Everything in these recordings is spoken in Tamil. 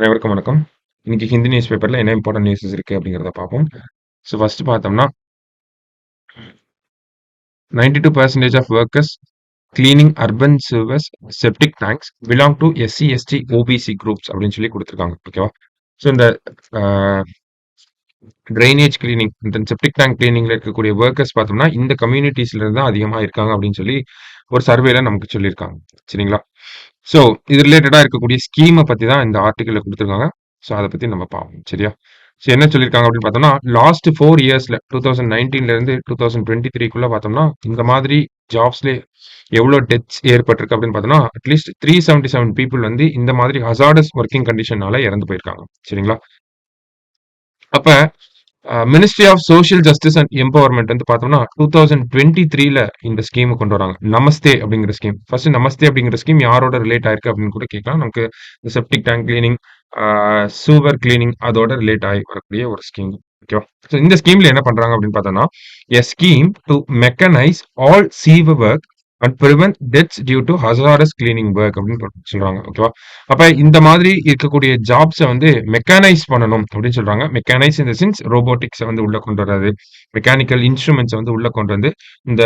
அனைவருக்கும் வணக்கம். இன்னைக்கு ஹிந்தி நியூஸ் பேப்பர்ல என்ன இம்பார்ட்டன்ட் நியூஸஸ் இருக்கு அப்படிங்கிறத பார்ப்போம். ஸோ ஃபர்ஸ்ட் பார்த்தோம்னா 92% of workers cleaning urban sewers septic tanks belong to SC ST OBC groups அப்படின்னு சொல்லி கொடுத்துருக்காங்க. ஓகேவா? ஸோ இந்த ட்ரைனேஜ் கிளீனிங் இந்த செப்டிக் டேங்க் கிளீனிங்ல இருக்கக்கூடிய ஒர்க்கர்ஸ் பார்த்தோம்னா இந்த கம்யூனிட்டிஸ்ல இருந்து தான் அதிகமாக இருக்காங்க அப்படின்னு சொல்லி ஒரு சர்வேல நமக்கு சொல்லியிருக்காங்க. சரிங்களா? ஸோ இது ரிலேட்டடா இருக்கக்கூடிய ஸ்கீமை பத்தி தான் இந்த ஆர்டிக்கல்ல கொடுத்துருக்காங்க. ஸோ அதை பத்தி நம்ம பார்ப்போம். சரியா? ஸோ என்ன சொல்லியிருக்காங்க அப்படின்னு பார்த்தோம்னா லாஸ்ட் 4 இயர்ஸ்ல 2019ல இருந்து 2023க்குள்ள பார்த்தோம்னா இந்த மாதிரி ஜாப்ஸ்ல எவ்வளோ டெத்ஸ் ஏற்பட்டிருக்கு அப்படின்னு பார்த்தோம்னா அட்லீஸ்ட் 377 பீப்புள் வந்து இந்த மாதிரி ஹசார்டஸ் ஒர்க்கிங் கண்டிஷனால இறந்து போயிருக்காங்க. சரிங்களா? அப்ப ministry of social justice and empowerment வந்து பார்த்தோம்னா 2023ல இந்த ஸ்கீம் கொண்டு வராங்க. நமஸ்தே அப்படிங்கிற ஸ்கீம். ஃபர்ஸ்ட் நமஸ்தே அப்படிங்கிற ஸ்கீம் யாரோட ரிலேட் ஆயிருக்கு அப்படின்னு கூட கேட்கலாம். நமக்கு இந்த செப்டிக் டேங்க் கிளீனிங், சூவர் கிளீனிங் அதோட ரிலேட் ஆகி வரக்கூடிய ஒரு ஸ்கீம். ஓகேவா? ஸோ இந்த ஸ்கீம்ல என்ன பண்றாங்க அப்படின்னு பார்த்தோம்னா a scheme to mechanise all sewer work and prevent deaths due to hazardous cleaning work அப்படின்னு சொல்றாங்க. ஓகேவா? அப்ப இந்த மாதிரி இருக்கக்கூடிய ஜாப்ஸை வந்து மெக்கானைஸ் பண்ணணும் அப்படின்னு சொல்றாங்க. மெக்கானைஸ் இந்த சென்ஸ் ரோபோட்டிக்ஸை வந்து உள்ள கொண்டு வர்றது, மெக்கானிக்கல் இன்ஸ்ட்ருமெண்ட்ஸ் வந்து உள்ள கொண்டு வந்து இந்த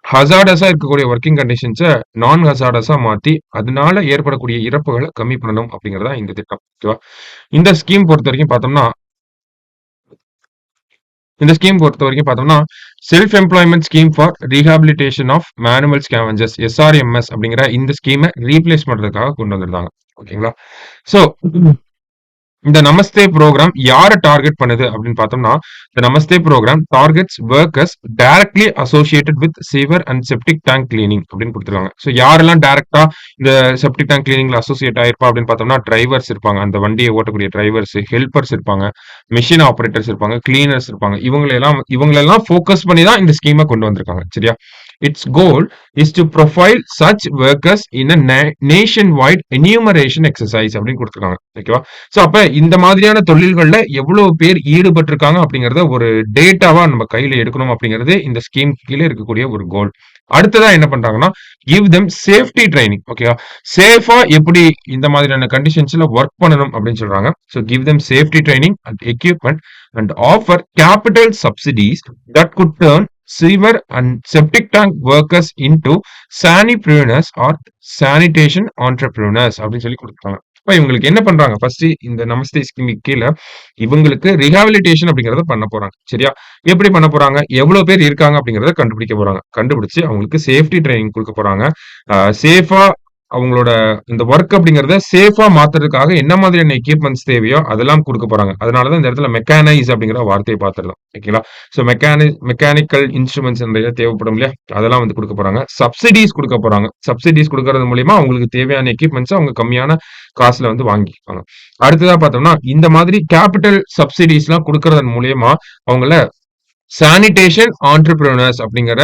ஹசார்டஸா இருக்கக்கூடிய ஒர்க்கிங் கண்டிஷன்ஸை நான் ஹசார்டஸா மாத்தி அதனால ஏற்படக்கூடிய இறப்புகளை கம்மி பண்ணணும் அப்படிங்கறதா இந்த திட்டம். ஓகேவா? இந்த ஸ்கீம் பொறுத்த வரைக்கும் பார்த்தோம்னா self employment scheme for rehabilitation of manual scavengers SRMS அப்படிங்கிற இந்த ஸ்கீமை ரீப்ளேஸ் பண்றதுக்காக கொண்டு வந்திருந்தாங்க. ஓகேங்களா? சோ இந்த நமஸ்தே ப்ரோக்ராம் யாரை டார்கெட் பண்ணுது அப்படின்னு பார்த்தோம்னா இந்த Namaste program targets workers directly associated with sewer and septic tank cleaning அப்படின்னு கொடுத்துருக்காங்க. ஸோ யாரெல்லாம் டைரக்டா இந்த செப்டிக் டேங்க் கிளீனிங்ல அசோசியேட் ஆயிருப்பா அப்படின்னு பார்த்தோம்னா டிரைவர்ஸ் இருப்பாங்க, அந்த வண்டியை ஓட்டக்கூடிய டிரைவர்ஸ், ஹெல்பர்ஸ் இருப்பாங்க, மிஷின் ஆபரேட்டர்ஸ் இருப்பாங்க, கிளீனர்ஸ் இருப்பாங்க. இவங்களெல்லாம் ஃபோக்கஸ் பண்ணி தான் இந்த ஸ்கீமை கொண்டு வந்திருக்காங்க. சரியா? Its goal is to profile such workers in a nationwide enumeration exercise அப்படின்னு கொடுத்துருக்காங்க. ஓகேவா? சோ அப்ப இந்த மாதிரியான தொழில்கள்ல எவ்வளவு பேர் ஈடுபட்டிருக்காங்க அப்படிங்கறத ஒரு டேட்டாவா நம்ம கையில எடுக்கணும் அப்படிங்கிறது இந்த ஸ்கீம் கீழே இருக்கக்கூடிய ஒரு கோல். அடுத்ததா என்ன பண்றாங்கன்னா கிவ் தெம் சேஃப்டி ட்ரைனிங். ஓகேவா? சேஃபா எப்படி இந்த மாதிரியான கண்டிஷன்ஸ்ல ஒர்க் பண்ணணும் அப்படின்னு சொல்றாங்க. So give them safety training and equipment and offer capital subsidies that good turn sewer and septic tank workers into sanipreneurs or sanitation entrepreneurs அப்படின்னு சொல்லி கொடுத்தாங்க. இப்ப இவங்களுக்கு என்ன பண்றாங்க? ஃபர்ஸ்ட் இந்த நமஸ்தே ஸ்கீம் கீழே இவங்களுக்கு ரிஹாபிலிட்டேஷன் அப்படிங்கறத பண்ண போறாங்க. சரியா? எப்படி பண்ண போறாங்க? எவ்வளவு பேர் இருக்காங்க அப்படிங்கறத கண்டுபிடிக்க போறாங்க. கண்டுபிடிச்சு அவங்களுக்கு சேஃப்டி ட்ரைனிங் கொடுக்க போறாங்க. சேஃபா அவங்களோட இந்த ஒர்க் அப்படிங்கறத சேஃபா மாத்துறதுக்காக என்ன மாதிரியான எக்யூப்மெண்ட்ஸ் தேவையோ அதெல்லாம் கொடுக்க போறாங்க. அதனாலதான் இந்த இடத்துல மெக்கானைஸ் அப்படிங்கிற வார்த்தையை பார்த்துடலாம். ஓகேங்களா? ஸோ மெக்கானிக்கல் இன்ஸ்ட்ருமெண்ட்ஸ் நிறைய தேவைப்படும் இல்லையா? அதெல்லாம் வந்து கொடுக்க போறாங்க. சப்சிடிஸ் கொடுக்க போறாங்க. சப்சிடிஸ் கொடுக்கறது மூலியமா அவங்களுக்கு தேவையான எக்யூப்மெண்ட்ஸ் அவங்க கம்மியான காசுல வந்து வாங்கிப்பாங்க. அடுத்ததா பார்த்தோம்னா இந்த மாதிரி கேபிட்டல் சப்சிடிஸ் எல்லாம் கொடுக்கறதன் மூலியமா அவங்கள சானிடேஷன் ஆண்டர்பிரினர்ஸ் அப்படிங்கிற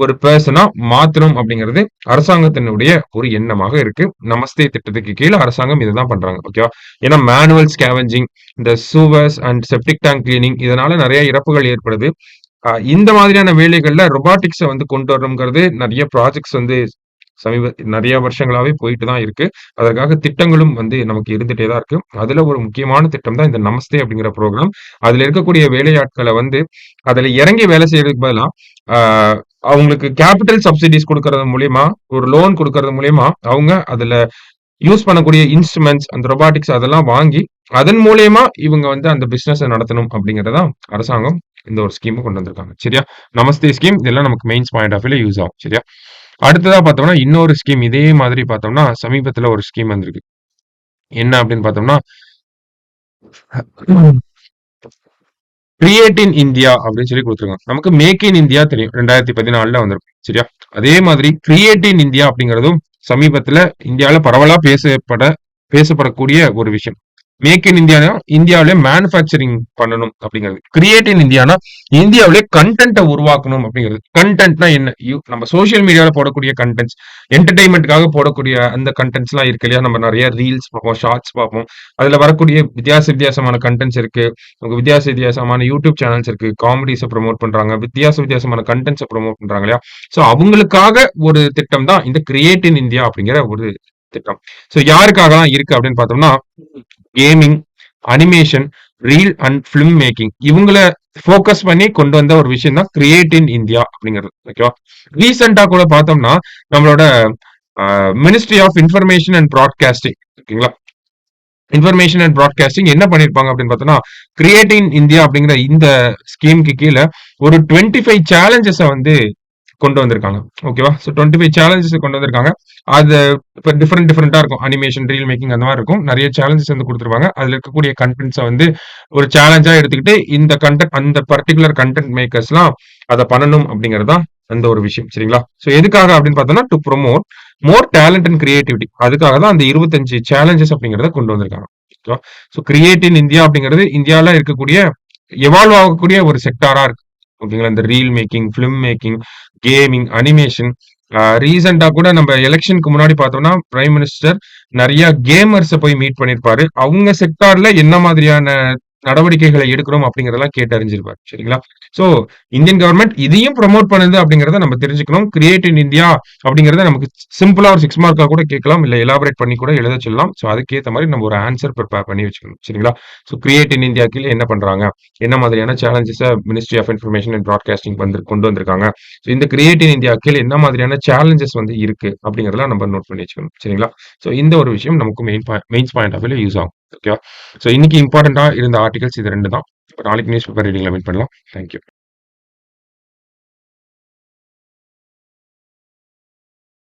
ஒரு பர்சனா மாத்தணும் அப்படிங்கிறது அரசாங்கத்தினுடைய ஒரு எண்ணமாக இருக்கு. நமஸ்தே திட்டத்துக்கு கீழே அரசாங்கம் இதுதான் பண்றாங்க. ஓகேவா? ஏன்னா மேனுவல் ஸ்கேவெஞ்சிங், இந்த சூவர்ஸ் அண்ட் செப்டிக் டேங்க் கிளீனிங் இதனால நிறைய இறப்புகள் ஏற்படுது. இந்த மாதிரியான வேலைகள்ல ரொபாட்டிக்ஸை வந்து கொண்டு வரணுங்கிறது நிறைய ப்ராஜெக்ட்ஸ் வந்து நிறைய வருஷங்களாவே போயிட்டு தான் இருக்கு. அதற்காக திட்டங்களும் வந்து நமக்கு இருந்துட்டே தான் இருக்கு. அதுல ஒரு முக்கியமான திட்டம் தான் இந்த நமஸ்தே அப்படிங்கிற ப்ரோக்ராம். அதுல இருக்கக்கூடிய வேலையாட்களை வந்து அதுல இறங்கி வேலை செய்யறதுக்கு பதிலா அவங்களுக்கு கேபிட்டல் சப்சிடிஸ் கொடுக்கறது மூலியமா, ஒரு லோன் கொடுக்கறது மூலியமா அவங்க அதுல யூஸ் பண்ணக்கூடிய இன்ஸ்ட்ருமெண்ட்ஸ் அந்த ரொபாட்டிக்ஸ் அதெல்லாம் வாங்கி அதன் மூலியமா இவங்க வந்து அந்த பிசினஸ் நடத்தணும் அப்படிங்கறதா அரசாங்கம் இந்த ஒரு ஸ்கீம் கொண்டு வந்திருக்காங்க. சரியா? நமஸ்தே ஸ்கீம் இதெல்லாம் நமக்கு மெயின்ஸ் பாயிண்ட் ஆஃப் வியூல யூஸ் ஆகும். சரியா? அடுத்ததா பார்த்தோம்னா இன்னொரு ஸ்கீம் இதே மாதிரி பார்த்தோம்னா சமீபத்துல ஒரு ஸ்கீம் வந்திருக்கு. என்ன அப்படின்னு பார்த்தோம்னா கிரியேட் இன் இந்தியா அப்படின்னு சொல்லி கொடுத்துருக்காங்க. நமக்கு மேக் இன் இந்தியா தெரியும் 2014ல வந்திருக்கும். சரியா? அதே மாதிரி கிரியேட் இன் இந்தியா அப்படிங்கிறதும் சமீபத்துல இந்தியாவில பரவலா பேசப்படக்கூடிய ஒரு விஷயம். மேக் இன் இந்தியானா இந்தியாவிலே மேனுஃபேக்சரிங் பண்ணணும் அப்படிங்கிறது. கிரியேட் இன் இந்தியானா இந்தியாவிலே கண்டென்ட்டை உருவாக்கணும் அப்படிங்கிறது. கண்டென்ட்னா என்ன? நம்ம சோசியல் மீடியால போடக்கூடிய கண்டென்ட்ஸ், என்டர்டைன்மெண்ட்காக போடக்கூடிய அந்த கண்டென்ட்ஸ் எல்லாம் இருக்கு இல்லையா? நம்ம நிறைய ரீல்ஸ் பார்ப்போம், ஷார்ட்ஸ் பார்ப்போம். அதுல வரக்கூடிய வித்தியாசமான கண்டென்ட்ஸ் இருக்கு. வித்தியாசமான யூடியூப் சேனல்ஸ் இருக்கு. காமெடிஸை ப்ரொமோட் பண்றாங்க, வித்தியாசமான கண்டென்ட்ஸை ப்ரொமோட் பண்றாங்க இல்லையா? சோ அவங்களுக்காக ஒரு திட்டம் தான் இந்த கிரியேட் இன் இந்தியா அப்படிங்கிற ஒரு திட்டம். ஸோ யாருக்காகலாம் இருக்கு அப்படின்னு பார்த்தோம்னா, gaming, animation, reel and film making இவங்கள ஃபோக்கஸ் பண்ணி கொண்டு வந்த ஒரு விஷயம் தான் கிரியேட் இன் இந்தியா அப்படிங்கிறது. ஓகேவா? ரீசென்ட்டா கூட பார்த்தோம்னா, நம்மளோட ministry of information and broadcasting ஓகேங்களா? இன்ஃபர்மேஷன் அண்ட் பிராட்காஸ்டிங் என்ன பண்ணியிருப்பாங்க அப்படின்னு பார்த்தோம்னா, கிரியேட் இன் இந்தியா அப்படிங்கிற இந்த ஸ்கீம்க்கு கீழ ஒரு 25 சேலஞ்சஸ வந்து கொண்டு வந்திருக்காங்க. ஓகேவா? ஸோ 25 சேலஞ்சஸ் கொண்டு வந்திருக்காங்க. அது இப்ப டிஃபரெண்டா இருக்கும். அனிமேஷன், ரீல் மேக்கிங் அந்த மாரி இருக்கும். நெறைய சேலஞ்சஸ் வந்து குடுத்துருப்பாங்க. அதுல இருக்கக்கூடிய கன்டென்ட்ஸ வந்து ஒரு சேலஞ்சா எடுத்துக்கிட்டு, இந்த கன்டென்ட் அந்த பர்ட்டிகுலர் கன்டென்ட் மேக்கர்ஸ்லாம் அத பண்ணணும் அப்படிங்கிறது தான் அந்த ஒரு விஷயம். சரிங்களா? ஸோ எதுக்காக அப்படின்னு பார்த்தோம்னா, to promote more talent and creativity. அதுக்காக தான் அந்த 25 சேலஞ்சஸ் அப்படிங்கிறத கொண்டு வந்திருக்காங்க. ஓகேவா? ஸோ கிரியேட் இன் இந்தியா அப்படிங்கிறது இந்தியால இருக்கக்கூடிய எவால்வ் ஆகக்கூடிய ஒரு செக்டாரா இருக்கு. ஓகேங்களா? இந்த reel making, film making, gaming, animation ரீசெண்டா கூட நம்ம எலெக்ஷனுக்கு முன்னாடி பார்த்தோம்னா, பிரைம் மினிஸ்டர் நெறைய கேமர்ஸ போய் மீட் பண்ணியிருப்பாரு. அவங்க செக்டார்ல என்ன மாதிரியான நடவடிக்கைகளை எடுக்கணும் அப்படிங்கிறதெல்லாம் கேட்டு அறிஞ்சிருப்பாரு. சரிங்களா? ஸோ இந்தியன் கவர்ன்மெண்ட் இதையும் ப்ரமோட் பண்ணுது அப்படிங்கிறத நம்ம தெரிஞ்சுக்கணும். கிரியேட் இன் இந்தியா அப்படிங்கிறத நமக்கு சிம்பிளா ஒரு 6 மார்க்கா கூட கேட்கலாம். இல்ல எலாபரேட் பண்ணி கூட எழுத சொல்லலாம். ஸோ அதுக்கேத்த மாரி நம்ம ஒரு ஆன்சர் ப்ரிப்பேர் பண்ணி வச்சுக்கணும். சரிங்களா? ஸோ கிரியேட் இன் இந்தியா கீழ என்ன பண்றாங்க? என்ன மாதிரியான challenges Ministry of information and Broadcasting கொண்டு வந்திருக்காங்க? ஸோ இந்த கிரியேட் இன் இந்தியா கீழ என்ன மாதிரியான சேலஞ்சஸ் வந்து இருக்கு? அப்படிங்கிறதெல்லாம் நம்ம நோட் பண்ணி வச்சுக்கணும். சரிங்களா? ஸோ இந்த ஒரு விஷயம் நமக்கு மெயின்ஸ் பாயிண்ட் ஆஃப் வியூல யூஸ் ஆகும். ஓகேவா? ஸோ இன்னைக்கு இம்பார்ட்டன்ட்டா இருந்த ஆர்டிகல்ஸ் இது 2 தான். நாளைக்கு நியூஸ் பேப்பர் ரீடிங்ல மீட் பண்ணலாம். Thank you.